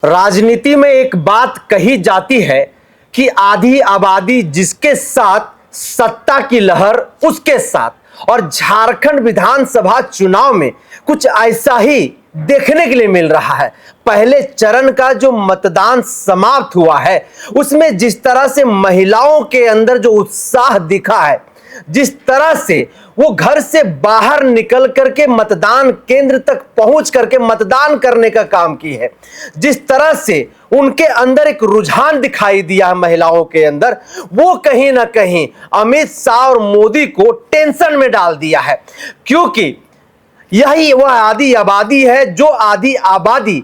राजनीति में एक बात कही जाती है कि आधी आबादी जिसके साथ सत्ता की लहर उसके साथ। और झारखंड विधानसभा चुनाव में कुछ ऐसा ही देखने के लिए मिल रहा है। पहले चरण का जो मतदान समाप्त हुआ है उसमें जिस तरह से महिलाओं के अंदर जो उत्साह दिखा है, जिस तरह से वो घर से बाहर निकल करके मतदान केंद्र तक पहुंच करके मतदान करने का काम की है, जिस तरह से उनके अंदर एक रुझान दिखाई दिया है महिलाओं के अंदर, वो कहीं ना कहीं अमित शाह और मोदी को टेंशन में डाल दिया है। क्योंकि यही वह आधी आबादी है जो आधी आबादी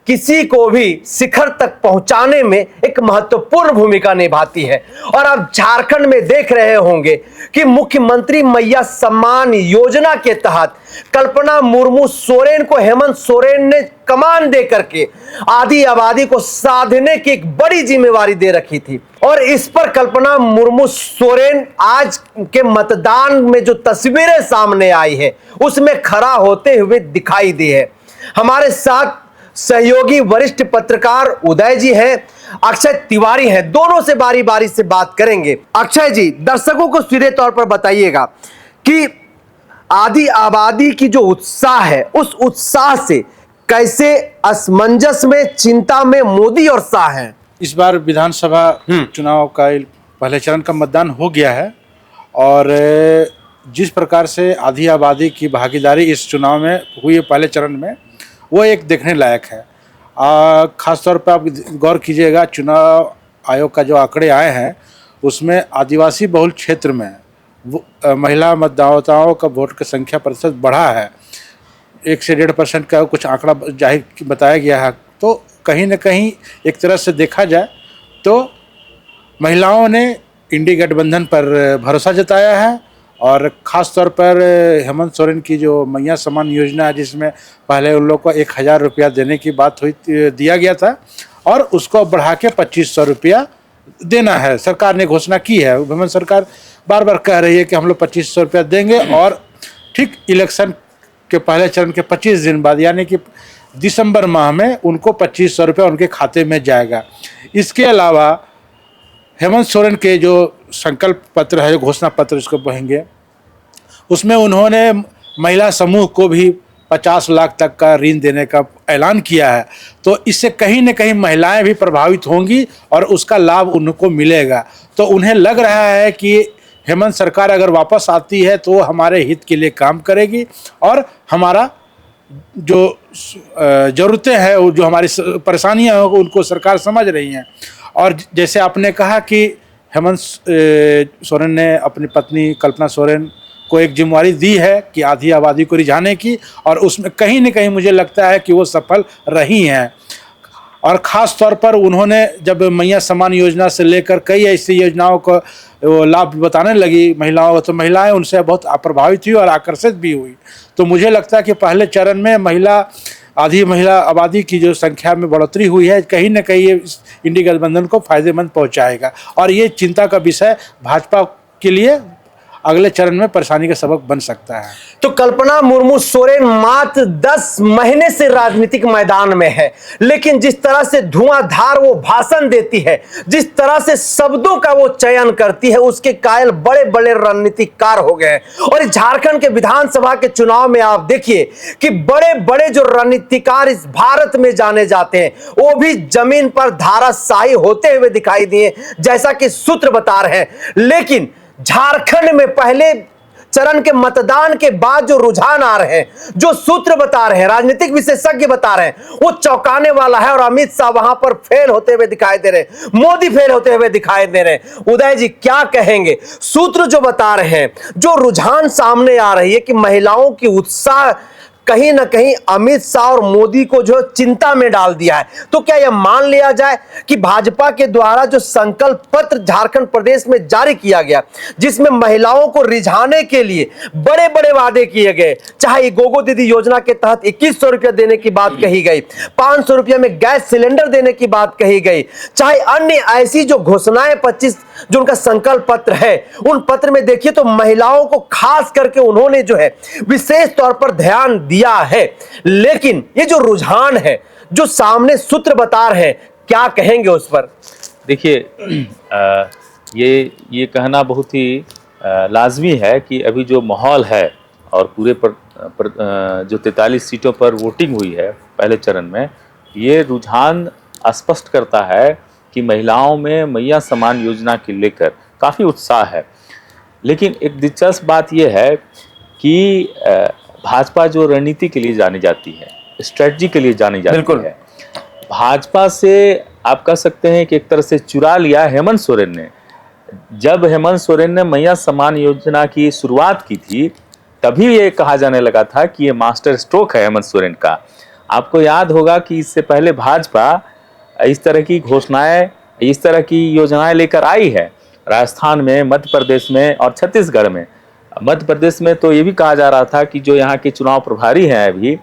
किसी को भी शिखर तक पहुंचाने में एक महत्वपूर्ण भूमिका निभाती है। और आप झारखंड में देख रहे होंगे कि मुख्यमंत्री मैया सम्मान योजना के तहत कल्पना मुर्मू सोरेन को हेमंत सोरेन ने कमान दे करके आधी आबादी को साधने की एक बड़ी जिम्मेवारी दे रखी थी। और इस पर कल्पना मुर्मू सोरेन आज के मतदान में जो तस्वीरें सामने आई है उसमें खड़ा होते हुए दिखाई दी है। हमारे साथ सहयोगी वरिष्ठ पत्रकार उदय जी हैं, अक्षय तिवारी हैं, दोनों से बारी बारी से बात करेंगे। अक्षय जी, दर्शकों को सीधे तौर पर बताइएगा कि आधी आबादी की जो उत्साह है उस उत्साह से कैसे असमंजस में, चिंता में मोदी और शाह हैं। इस बार विधानसभा चुनाव का पहले चरण का मतदान हो गया है और जिस प्रकार से आधी आबादी की भागीदारी इस चुनाव में हुई है पहले चरण में, वो एक देखने लायक है। ख़ास तौर पर आप गौर कीजिएगा, चुनाव आयोग का जो आंकड़े आए हैं उसमें आदिवासी बहुल क्षेत्र में महिला मतदाताओं का वोट की संख्या प्रतिशत बढ़ा है। 1 से 1.5% का कुछ आंकड़ा जाहिर बताया गया है। तो कहीं न कहीं एक तरह से देखा जाए तो महिलाओं ने इंडी गठबंधन पर भरोसा जताया है। और ख़ास तौर पर हेमंत सोरेन की जो मैया सम्मान योजना है, जिसमें पहले उन लोग को 1000 रुपया देने की बात हुई दिया गया था और उसको बढ़ा के 2500 रुपया देना है, सरकार ने घोषणा की है। हेमंत सरकार बार बार कह रही है कि हम लोग 2500 रुपया देंगे और ठीक इलेक्शन के पहले चरण के 25 दिन बाद यानी कि दिसंबर माह में उनको 2500 रुपया उनके खाते में जाएगा। इसके अलावा हेमंत सोरेन के जो संकल्प पत्र है, घोषणा पत्र इसको कहेंगे, उसमें उन्होंने महिला समूह को भी 50 लाख तक का ऋण देने का ऐलान किया है। तो इससे कहीं न कहीं महिलाएं भी प्रभावित होंगी और उसका लाभ उनको मिलेगा। तो उन्हें लग रहा है कि हेमंत सरकार अगर वापस आती है तो हमारे हित के लिए काम करेगी और हमारा जो ज़रूरतें हैं, जो हमारी परेशानियां हैं, उनको सरकार समझ रही हैं। और जैसे आपने कहा कि हेमंत सोरेन ने अपनी पत्नी कल्पना सोरेन को एक जिम्मेवारी दी है कि आधी आबादी को रिझाने की, और उसमें कहीं न कहीं मुझे लगता है कि वो सफल रही हैं। और ख़ास तौर पर उन्होंने जब मैया सम्मान योजना से लेकर कई ऐसी योजनाओं को लाभ बताने लगी महिलाओं को, तो महिलाएं उनसे बहुत प्रभावित हुई और आकर्षित भी हुई। तो मुझे लगता है कि पहले चरण में आधी महिला आबादी की जो संख्या में बढ़ोतरी हुई है, कहीं न कहीं ये इंडी गठबंधन को फायदेमंद पहुंचाएगा और ये चिंता का विषय भाजपा के लिए अगले चरण में परेशानी का सबक बन सकता है। तो कल्पना मुर्मू सोरेन मात्र 10 महीने से राजनीतिक मैदान में है, लेकिन जिस तरह से धुआंधार वो भाषण देती है, जिस तरह से शब्दों का वो चयन करती है, उसके कायल बड़े बड़े रणनीतिकार हो गए। और झारखंड के विधानसभा के चुनाव में आप देखिए कि बड़े बड़े जो रणनीतिकार इस भारत में जाने जाते हैं वो भी जमीन पर धाराशाही होते हुए दिखाई दिए, जैसा कि सूत्र बता रहे हैं। लेकिन झारखंड में पहले चरण के मतदान के बाद जो रुझान आ रहे हैं, जो सूत्र बता रहे हैं, राजनीतिक विशेषज्ञ बता रहे हैं, वो चौंकाने वाला है। और अमित शाह वहां पर फेल होते हुए दिखाई दे रहे हैं, मोदी फेल होते हुए दिखाई दे रहे हैं। उदय जी क्या कहेंगे? सूत्र जो बता रहे हैं, जो रुझान सामने आ रही है कि महिलाओं की उत्साह कहीं ना कहीं अमित शाह और मोदी को जो चिंता में डाल दिया है, तो क्या यह मान लिया जाए कि भाजपा के द्वारा जो संकल्प पत्र झारखंड प्रदेश में जारी किया गया, जिसमें महिलाओं को रिझाने के लिए बड़े बड़े वादे किए गए, चाहे गोगो दीदी योजना के तहत 2100 रुपया देने की बात कही गई, 500 रुपया में गैस सिलेंडर देने की बात कही गई, चाहे अन्य ऐसी जो घोषणाएं 25 जो उनका संकल्प पत्र है, उन पत्र में देखिए तो महिलाओं को खास करके उन्होंने जो है विशेष तौर पर ध्यान दिया है। लेकिन ये जो रुझान है, जो सामने सूत्र बता रहे हैं, क्या कहेंगे उस पर? देखिए, ये कहना बहुत ही लाजमी है कि अभी जो माहौल है और पूरे जो 43 सीटों पर वोटिंग हुई है पहले चरण में, ये रुझान स्पष्ट करता है कि महिलाओं में मैया सम्मान योजना के लेकर काफ़ी उत्साह है। लेकिन एक दिलचस्प बात यह है कि भाजपा जो रणनीति के लिए जानी जाती है, स्ट्रेटजी के लिए जानी जाती है, भाजपा से आप कह सकते हैं कि एक तरह से चुरा लिया हेमंत सोरेन ने। जब हेमंत सोरेन ने मैया सम्मान योजना की शुरुआत की थी, तभी ये कहा जाने लगा था कि ये मास्टर स्ट्रोक है हेमंत सोरेन का। आपको याद होगा कि इससे पहले भाजपा इस तरह की घोषणाएं, इस तरह की योजनाएं लेकर आई है राजस्थान में, मध्य प्रदेश में और छत्तीसगढ़ में। मध्य प्रदेश में तो ये भी कहा जा रहा था कि जो यहाँ के चुनाव प्रभारी हैं अभी,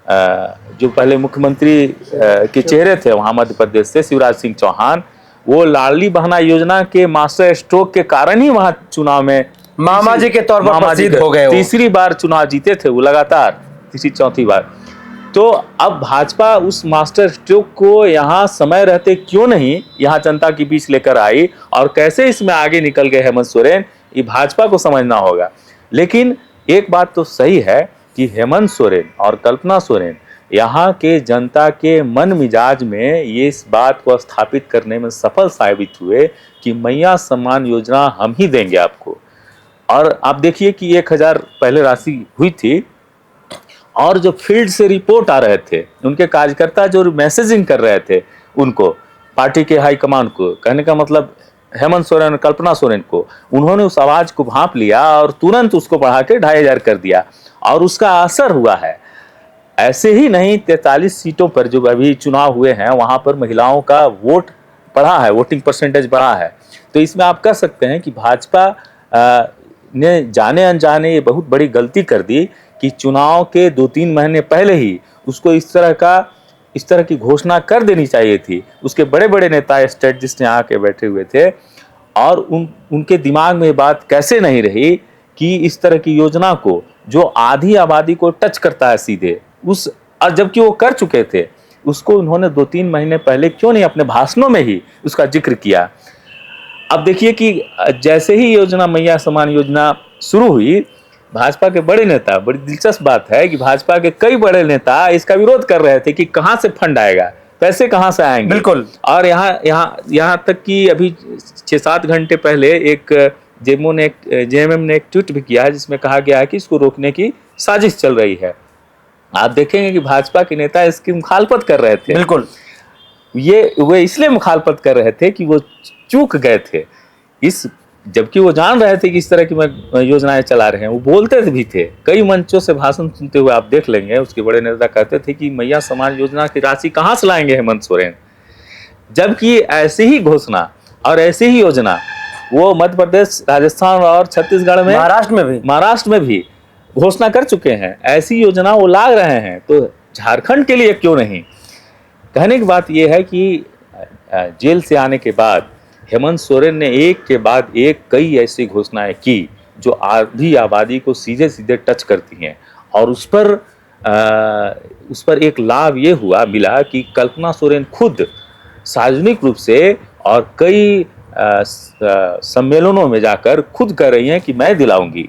जो पहले मुख्यमंत्री के चेहरे थे वहाँ मध्य प्रदेश से, शिवराज सिंह चौहान, वो लाडली बहना योजना के मास्टर स्ट्रोक के कारण ही वहाँ चुनाव में मामा जी के तौर पर प्रसिद्ध हो गए। तीसरी बार चुनाव जीते थे वो लगातार, तीसरी चौथी बार। तो अब भाजपा उस मास्टर स्ट्रोक को यहाँ समय रहते क्यों नहीं यहाँ जनता के बीच लेकर आई और कैसे इसमें आगे निकल गए हेमंत सोरेन, ये भाजपा को समझना होगा। लेकिन एक बात तो सही है कि हेमंत सोरेन और कल्पना सोरेन यहाँ के जनता के मन मिजाज में ये इस बात को स्थापित करने में सफल साबित हुए कि मैया सम्मान योजना हम ही देंगे आपको। और आप देखिए कि 1000 पहले राशि हुई थी और जो फील्ड से रिपोर्ट आ रहे थे, उनके कार्यकर्ता जो मैसेजिंग कर रहे थे उनको, पार्टी के हाईकमान को, कहने का मतलब हेमंत सोरेन और कल्पना सोरेन को, उन्होंने उस आवाज को भांप लिया और तुरंत उसको बढ़ा के 2500 कर दिया और उसका असर हुआ है। ऐसे ही नहीं, 43 सीटों पर जो अभी चुनाव हुए हैं वहां पर महिलाओं का वोट बढ़ा है, वोटिंग परसेंटेज बढ़ा है। तो इसमें आप कह सकते हैं कि भाजपा ने जाने अनजाने ये बहुत बड़ी गलती कर दी कि चुनाव के 2-3 महीने पहले ही उसको इस तरह की घोषणा कर देनी चाहिए थी। उसके बड़े बड़े नेता स्ट्रेटजिस्ट यहाँ के बैठे हुए थे और उनके दिमाग में बात कैसे नहीं रही कि इस तरह की योजना को जो आधी आबादी को टच करता है सीधे, और जबकि वो कर चुके थे, उसको उन्होंने 2-3 महीने पहले क्यों नहीं अपने भाषणों में ही उसका जिक्र किया। अब देखिए कि जैसे ही योजना मैया सम्मान योजना शुरू हुई, भाजपा के बड़े नेता, बड़ी दिलचस्प बात है कि भाजपा के कई बड़े नेता इसका विरोध कर रहे थे कि कहां से फंड आएगा, पैसे कहां से आएंगे। बिल्कुल। और यहाँ तक कि अभी 6-7 घंटे पहले एक जेएमएम ने एक ट्वीट भी किया है जिसमें कहा गया है कि इसको रोकने की साजिश चल रही है। आप देखेंगे कि भाजपा के नेता इसकी मुखालफत कर रहे थे। बिल्कुल, वे इसलिए मुखालफत कर रहे थे कि वो चूक गए थे, जबकि वो जान रहे थे कि इस तरह की योजनाएं चला रहे हैं। वो बोलते भी थे, कई मंचों से भाषण सुनते हुए आप देख लेंगे, उसके बड़े नेता कहते थे कि मैया सम्मान योजना की राशि कहां से लाएंगे हेमंत सोरेन। जबकि ऐसी ही घोषणा और ऐसी ही योजना वो मध्य प्रदेश, राजस्थान और छत्तीसगढ़ में, महाराष्ट्र में भी घोषणा कर चुके हैं। ऐसी योजना वो ला रहे हैं, तो झारखंड के लिए क्यों नहीं। कहने की बात यह है कि जेल से आने के बाद हेमंत सोरेन ने एक के बाद एक कई ऐसी घोषणाएं की जो आधी आबादी को सीधे सीधे टच करती हैं, और उस पर एक लाभ ये मिला कि कल्पना सोरेन खुद सार्वजनिक रूप से और कई सम्मेलनों में जाकर खुद कह रही हैं कि मैं दिलाऊंगी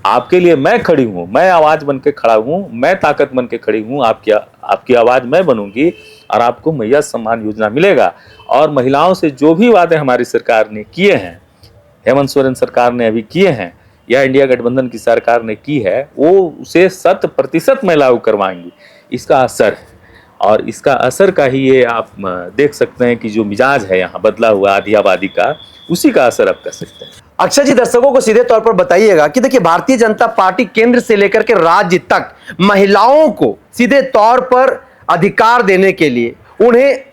आपके लिए, मैं खड़ी हूँ, मैं आवाज बन के खड़ा हूँ, मैं ताकत बन के खड़ी हूँ, आपकी आवाज मैं बनूंगी और आपको मैया सम्मान योजना मिलेगा। और महिलाओं से जो भी वादे हमारी सरकार ने किए हैं, हेमंत सोरेन सरकार ने अभी किए हैं या इंडिया गठबंधन की सरकार ने की है, वो उसे 100% में लागू करवाएंगी। इसका असर है, और इसका असर का ही ये आप देख सकते हैं कि जो मिजाज है यहाँ बदला हुआ आधी आबादी का, उसी का असर आप कर सकते हैं। अक्षय जी, दर्शकों को सीधे तौर पर बताइएगा कि देखिए, भारतीय जनता पार्टी केंद्र से लेकर के राज्य तक महिलाओं को सीधे तौर पर अधिकार देने के लिए, उन्हें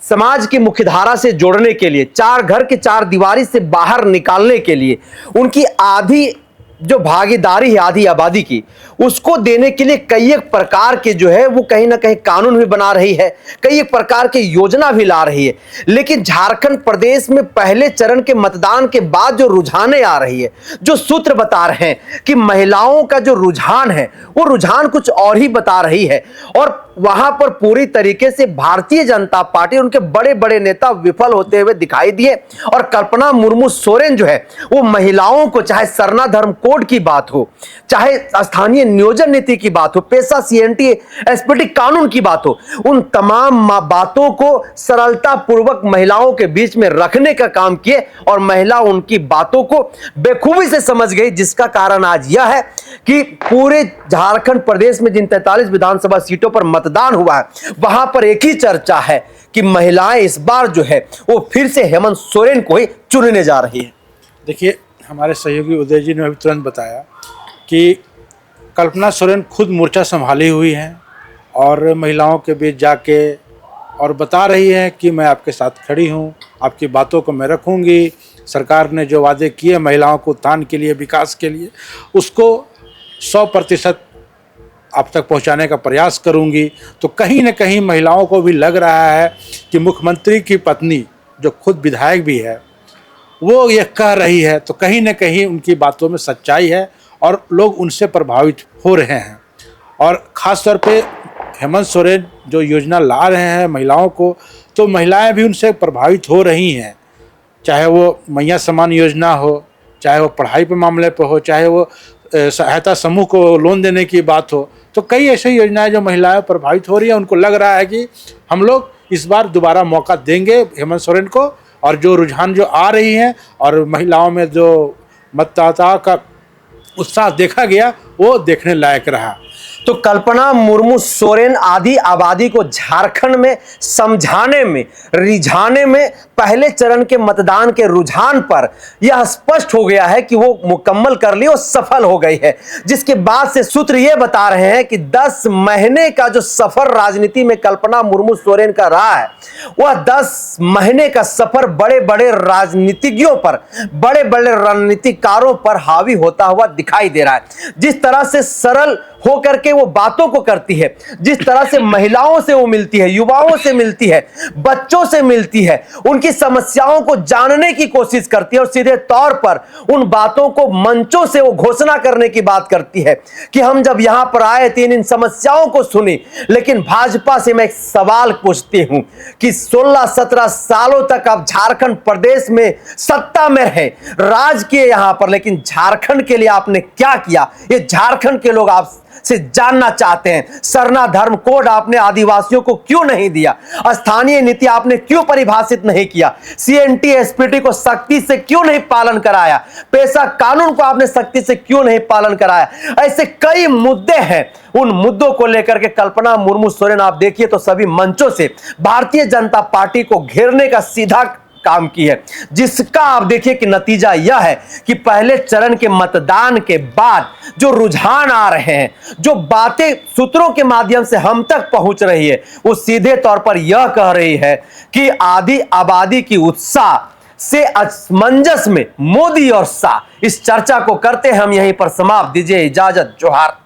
समाज की मुख्यधारा से जोड़ने के लिए, चार घर के चार दीवारी से बाहर निकालने के लिए, उनकी आधी जो भागीदारी है आधी आबादी की, उसको देने के लिए कई एक प्रकार के जो है वो कहीं ना कहीं कानून भी बना रही है, कई एक प्रकार की योजना भी ला रही है। लेकिन झारखंड प्रदेश में पहले चरण के मतदान के बाद जो रुझाने आ रही है, जो सूत्र बता रहे हैं कि महिलाओं का जो रुझान है वो रुझान कुछ और ही बता रही है। और वहां पर पूरी तरीके से भारतीय जनता पार्टी, उनके बड़े बड़े नेता विफल होते हुए दिखाई दिए। और कल्पना मुर्मू सोरेन जो है वो महिलाओं को, चाहे सरना धर्म कोड की बात हो, चाहे स्थानीय नियोजन नीति की बात हो, पेशा सीएनटी एसपीटी कानून की बात हो, उन तमाम बातों को सरलता पूर्वक महिलाओं के बीच में रखने का काम किए और महिला उनकी बातों को बेखूबी से समझ गई, जिसका कारण आज यह है कि पूरे झारखंड प्रदेश में जिन 43 विधानसभा सीटों पर मतदान हुआ है वहां पर एक ही चर्चा है कि महिलाएं इस बार जो है वो फिर से हेमंत सोरेन को ही चुनने जा रही है। देखिए, हमारे सहयोगी उदय जी ने अभी तुरंत बताया कि कल्पना सोरेन खुद मोर्चा संभाली हुई हैं और महिलाओं के बीच जाके और बता रही है कि मैं आपके साथ खड़ी हूँ, आपकी बातों को मैं रखूँगी, सरकार ने जो वादे किए महिलाओं को उत्थान के लिए, विकास के लिए, उसको 100% आप तक पहुंचाने का प्रयास करूंगी। तो कहीं न कहीं महिलाओं को भी लग रहा है कि मुख्यमंत्री की पत्नी, जो खुद विधायक भी है, वो ये कह रही है, तो कहीं न कहीं उनकी बातों में सच्चाई है और लोग उनसे प्रभावित हो रहे हैं। और ख़ास तौर पे हेमंत सोरेन जो योजना ला रहे हैं महिलाओं को, तो महिलाएं भी उनसे प्रभावित हो रही हैं, चाहे वो मैया सम्मान योजना हो, चाहे वो पढ़ाई पे मामले पे हो, चाहे वो सहायता समूह को लोन देने की बात हो। तो कई ऐसी योजनाएं जो महिलाएं प्रभावित हो रही हैं, उनको लग रहा है कि हम लोग इस बार दोबारा मौका देंगे हेमंत सोरेन को। और जो रुझान जो आ रही हैं और महिलाओं में जो मतदाताओं का उत्साह देखा गया, वो देखने लायक रहा। तो कल्पना मुर्मू सोरेन आधी आबादी को झारखंड में समझाने में, रिझाने में, पहले चरण के मतदान के रुझान पर यह स्पष्ट हो गया है कि वो मुकम्मल कर ली और सफल हो गई है। जिसके बाद से सूत्र ये बता रहे हैं कि 10 महीने का जो सफर राजनीति में कल्पना मुर्मू सोरेन का रहा है, वह 10 महीने का सफर बड़े बड़े राजनीतिज्ञों पर, बड़े बड़े रणनीतिकारों पर हावी होता हुआ दिखाई दे रहा है। जिस तरह से सरल होकर के वो बातों को करती है, जिस तरह से महिलाओं से वो मिलती है, युवाओं से मिलती है, बच्चों से मिलती है, उनकी समस्याओं को जानने की कोशिश करती है और सीधे तौर पर उन बातों को मंचों से वो घोषणा करने की बात करती है कि हम जब यहां पर आए थे इन समस्याओं को सुनी। लेकिन भाजपा से मैं एक सवाल पूछती हूं कि 16-17 सालों तक आप झारखंड प्रदेश में सत्ता में रहे, राज किए यहां पर, लेकिन झारखंड के लिए आपने क्या किया, ये झारखंड के लोग आप से जानना चाहते हैं। सरना धर्म कोड आपने आदिवासियों को क्यों नहीं दिया? स्थानीय नीति आपने क्यों परिभाषित नहीं किया? सीएनटी एसपीटी को सख्ती से क्यों नहीं पालन कराया? पेशा कानून को आपने सख्ती से क्यों नहीं पालन कराया? ऐसे कई मुद्दे हैं। उन मुद्दों को लेकर के कल्पना मुर्मू सोरेन आप देखिए तो सभी मंचों से भारतीय जनता पार्टी को घेरने का सीधा काम की है, जिसका आप देखिए कि नतीजा यह है कि पहले चरण के मतदान के बाद जो रुझान आ रहे हैं, जो बातें सूत्रों के माध्यम से हम तक पहुंच रही है, वो सीधे तौर पर यह कह रही है कि आधी आबादी की उत्साह से असमंजस में मोदी और शाह। इस चर्चा को करते हम यहीं पर समाप्त। दीजिए इजाजत। जोहार।